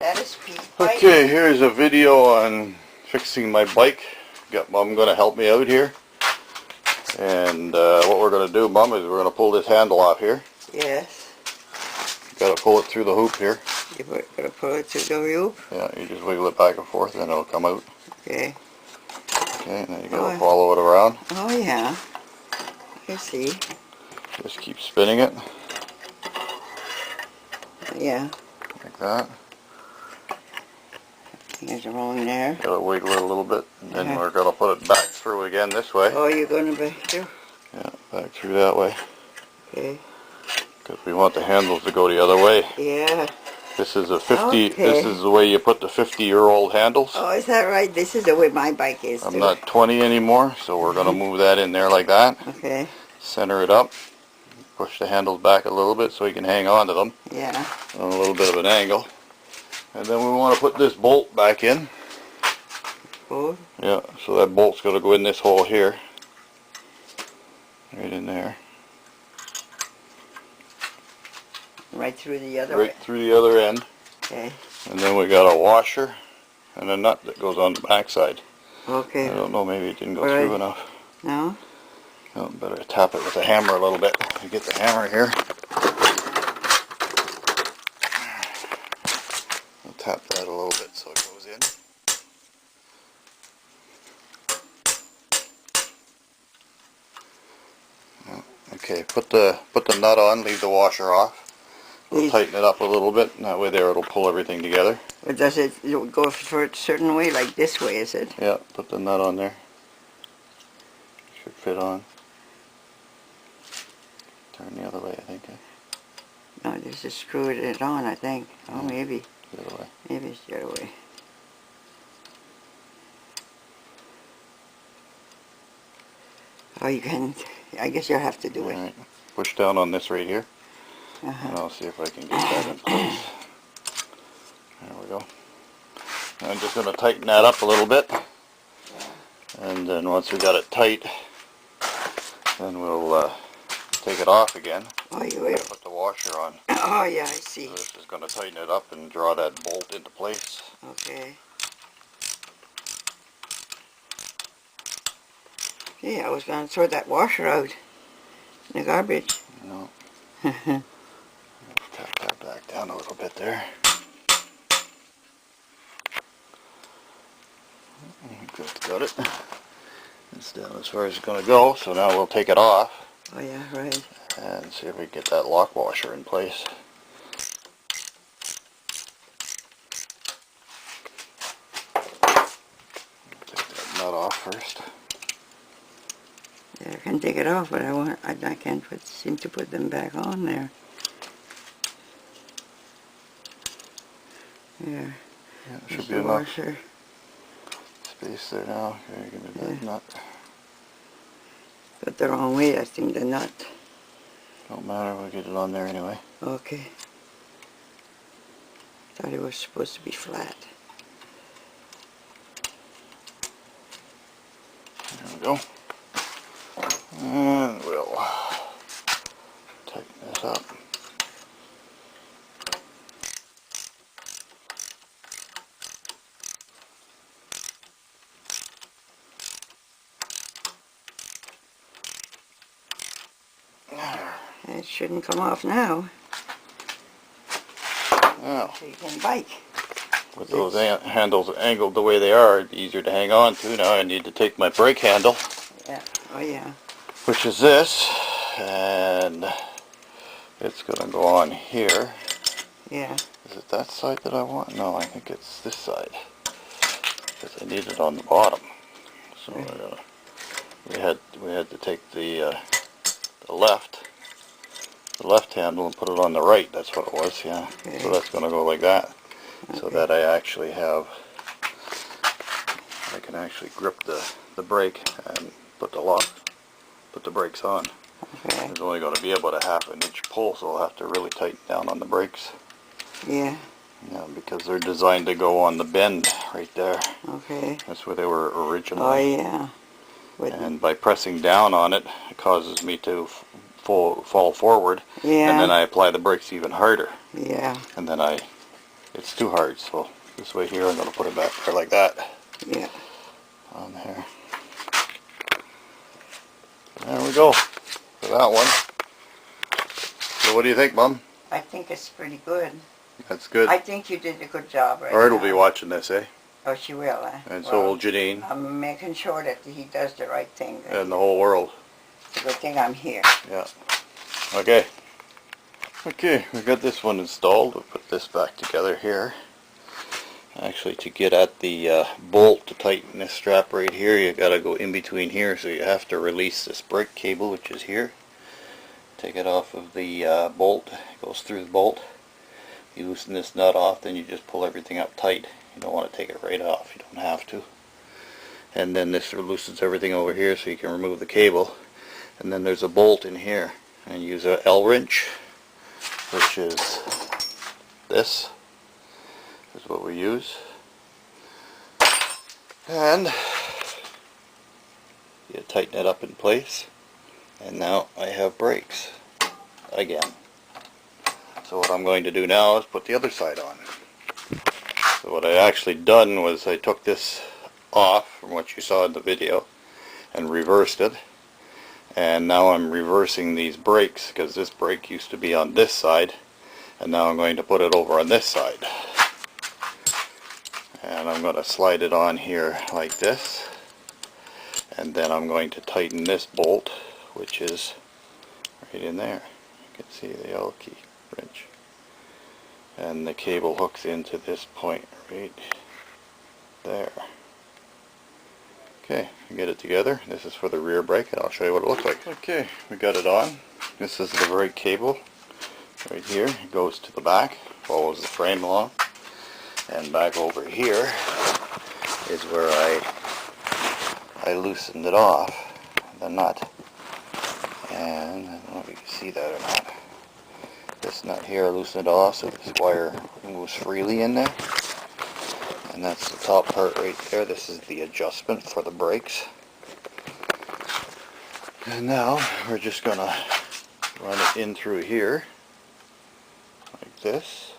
That is Pete's bike. Okay, here's a video on fixing my bike. Got Mom going to help me out here. And what we're going to do, Mom, is we're going to pull this handle off here. Yes. Got to pull it through the hoop here. You're going to pull it through the hoop? Yeah, you just wiggle it back and forth and it'll come out. Okay. Okay, and then you got to follow it around. Oh yeah. I see. Just keep spinning it. Yeah. Like that. There's a wrong there. Got to wiggle it a little bit. And then we're going to put it back through again this way. Oh, you're going to be through? Yeah, back through that way. Okay. Because we want the handles to go the other way. Yeah. This is a 50, this is the way you put the 50-year-old handles. Oh, is that right? This is the way my bike is too. I'm not 20 anymore, so we're going to move that in there like that. Okay. Center it up. Push the handles back a little bit so you can hang on to them. Yeah. On a little bit of an angle. And then we want to put this bolt back in. Bolt? Yeah, so that bolt's going to go in this hole here. Right in there. Right through the other way. Right through the other end. Okay. And then we got a washer and a nut that goes on the back side. Okay. I don't know, maybe it didn't go through enough. No? Oh, better tap it with a hammer a little bit. You get the hammer here. I'll tap that a little bit so it goes in. Okay, put the nut on, leave the washer off. We'll tighten it up a little bit, and that way there it'll pull everything together. But does it go for a certain way, like this way, is it? Yeah, put the nut on there. Should fit on. Turn the other way, I think. No, just screw it on, I think. Oh, maybe. The other way. Maybe it's the other way. Oh, you can, I guess you'll have to do it. Alright, push down on this right here. And I'll see if I can get that in place. There we go. I'm just going to tighten that up a little bit. And then once we got it tight, then we'll take it off again. Oh, you will? Put the washer on. Oh, yeah, I see. So this is going to tighten it up and draw that bolt into place. Okay. Gee, I was going to throw that washer out in the garbage. No. Tap that back down a little bit there. Got it. It's down as far as it's going to go, so now we'll take it off. Oh yeah, right. And see if we can get that lock washer in place. Take that nut off first. Yeah, I can take it off, but I can't seem to put them back on there. Yeah. Yeah, it should be the enough washer. space there now. Okay, give me that nut. Got the wrong way, I think, the nut. Don't matter, we'll get it on there anyway. Okay. Thought it was supposed to be flat. There we go. And we'll tighten this up. It shouldn't come off now. Now, So you can bike. with those handles angled the way they are, it's easier to hang on to. Now I need to take my brake handle. Yeah. Oh yeah. Which is this, and it's going to go on here. Yeah. Is it that side that I want? No, I think it's this side, because I need it on the bottom. So we had to take the left handle and put it on the right. That's what it was. Yeah. Okay. So that's going to go like that, so that I actually have. I can actually grip the brake and put the brakes on. Okay. There's only going to be about a ½ inch pull, so I'll have to really tighten down on the brakes. Yeah. Yeah, because they're designed to go on the bend right there. Okay. That's where they were originally. Oh yeah. And by pressing down on it, it causes me to fall forward. Yeah. And then I apply the brakes even harder. Yeah. And then I it's too hard, so this way here I'm going to put it back there like that. Yeah. On there. There we go for that one. So what do you think, Mom? I think it's pretty good. That's good. I think you did a good job right Art now. will be watching this, eh? Oh, she will, And so will Janine. I'm making sure that he does the right thing. And the whole world. It's a good thing I'm here. Yeah. Okay. Okay, we got this one installed. We'll put this back together here. Actually, to get at the bolt to tighten this strap right here, you got to go in between here, so you have to release this brake cable, which is here. Take it off of the bolt. It goes through the bolt. You loosen this nut off, then you just pull everything up tight. You don't want to take it right off. You don't have to. And then this loosens everything over here, so you can remove the cable. And then there's a bolt in here, and you use a L wrench, which is this. Is what we use. And you tighten it up in place. And now I have brakes again. So what I'm going to do now is put the other side on. So what I actually done was I took this off from what you saw in the video and reversed it. And now I'm reversing these brakes because this brake used to be on this side, and now I'm going to put it over on this side. And I'm going to slide it on here like this, and then I'm going to tighten this bolt, which is right in there. You can see the L key wrench, and the cable hooks into this point right there. Okay, get it together. This is for the rear brake, and I'll show you what it looks like. Okay, we got it on. This is the brake cable right here. It goes to the back, follows the frame along. And back over here is where I loosened it off, the nut. And I don't know if you can see that or not. This nut here, I loosened it off so this wire moves freely in there. And that's the top part right there. This is the adjustment for the brakes. And now we're just going to run it in through here, like this.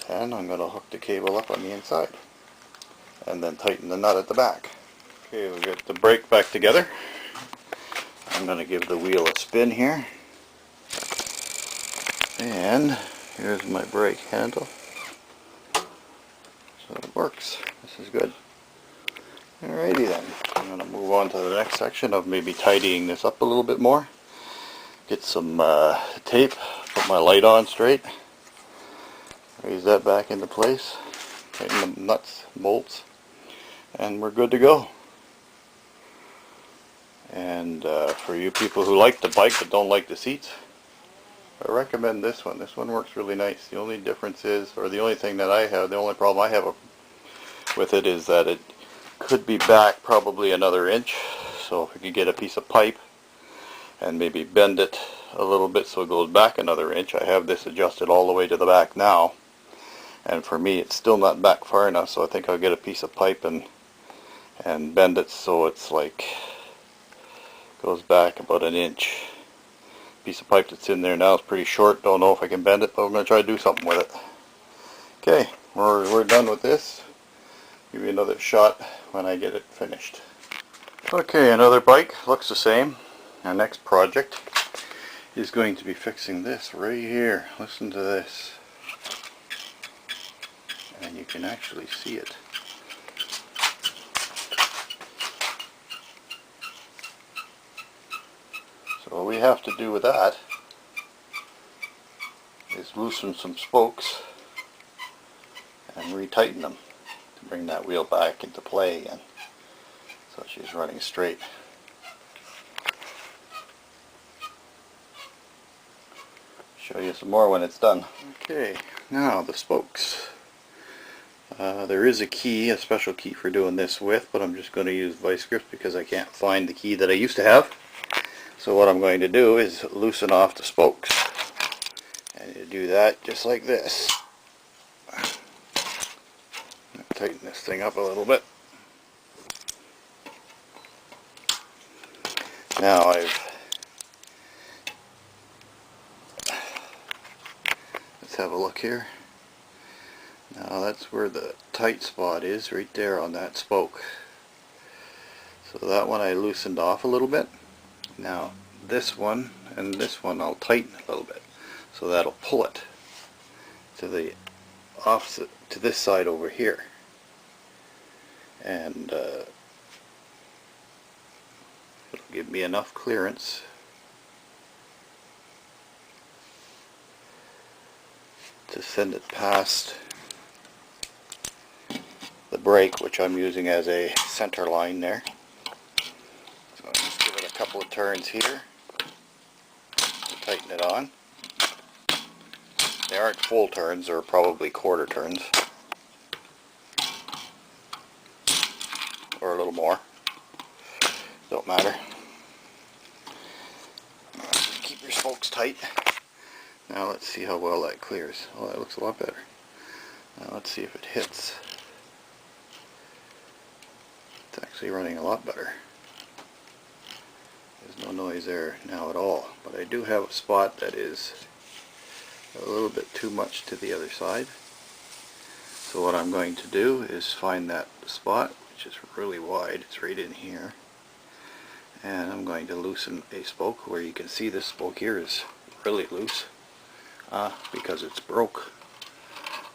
And I'm going to hook the cable up on the inside and then tighten the nut at the back. Okay, we'll get the brake back together. I'm going to give the wheel a spin here. And here's my brake handle. So it works. This is good. Alrighty then. I'm going to move on to the next section of maybe tidying this up a little bit more. Get some tape, put my light on straight. Raise that back into place, tighten the nuts, bolts, and we're good to go. And for you people who like the bike but don't like the seats, I recommend this one. This one works really nice. The only difference is, or the only thing that I have, the only problem I have with it is that it could be back probably another inch. So if you could get a piece of pipe and maybe bend it a little bit so it goes back another inch. I have this adjusted all the way to the back now. And for me, it's still not back far enough, so I think I'll get a piece of pipe and bend it so it's like goes back about an inch. Piece of pipe that's in there now is pretty short. Don't know if I can bend it, but I'm going to try to do something with it. Okay, we're done with this. Give you another shot when I get it finished. Okay, another bike. Looks the same. Our next project is going to be fixing this right here. Listen to this. And you can actually see it. So what we have to do with that is loosen some spokes and retighten them to bring that wheel back into play again, so she's running straight. Show you some more when it's done. Okay, now the spokes. There is a key, a special key for doing this with, but I'm just going to use vice grips because I can't find the key that I used to have. So what I'm going to do is loosen off the spokes. And you do that just like this. Tighten this thing up a little bit. Now the let's have a look here. Now that's where the tight spot is, right there on that spoke. So that one I loosened off a little bit. Now this one and this one I'll tighten a little bit, so that'll pull it to the opposite, to this side over here. And it'll give me enough clearance to send it past the brake, which I'm using as a center line there. So I'll just give it a couple of turns here to tighten it on. They aren't full turns, they're probably quarter turns. Or a little more. Don't matter. Just keep your spokes tight. Now let's see how well that clears. Oh, that looks a lot better. Now let's see if it hits. It's actually running a lot better. There's no noise there now at all. But I do have a spot that is a little bit too much to the other side. So what I'm going to do is find that spot, which is really wide. It's right in here. And I'm going to loosen a spoke where you can see this spoke here is really loose because it's broke.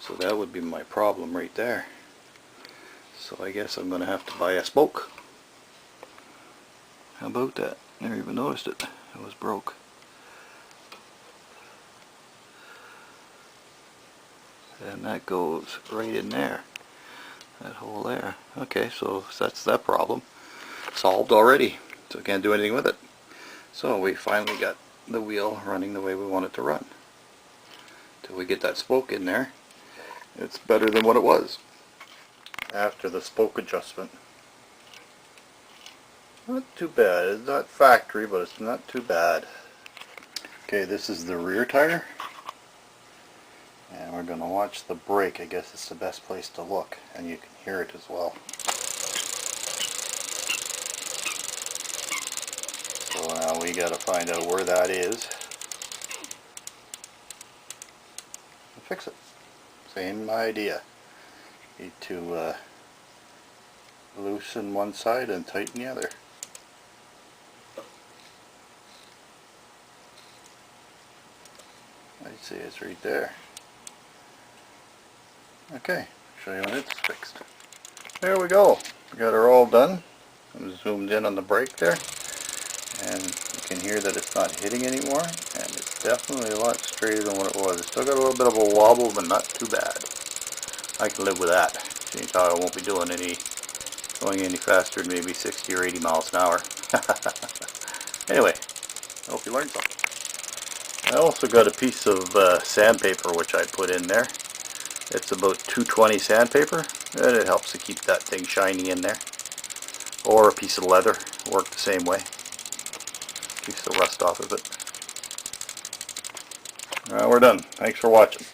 So that would be my problem right there. So I guess I'm going to have to buy a spoke. How about that? Never even noticed it. It was broke. And that goes right in there. That hole there. Okay, so that's that problem solved already. So I can't do anything with it. So we finally got the wheel running the way we want it to run. Till we get that spoke in there, it's better than what it was after the spoke adjustment. Not too bad. It's not factory, but it's not too bad. Okay, this is the rear tire. And we're going to watch the brake. I guess it's the best place to look, and you can hear it as well. So now we got to find out where that is and fix it. Same idea. Need to loosen one side and tighten the other. I'd say it's right there. Okay, show you when it's fixed. There we go. We got her all done. I'm zoomed in on the brake there, and you can hear that it's not hitting anymore, and it's definitely a lot straighter than what it was. It's still got a little bit of a wobble, but not too bad. I can live with that. Seems how I won't be doing going any faster than maybe 60 or 80 miles an hour. Anyway, I hope you learned something. I also got a piece of sandpaper which I put in there. It's about 220 sandpaper, and it helps to keep that thing shiny in there. Or a piece of leather, work the same way. Keeps the rust off of it. We're done. Thanks for watching.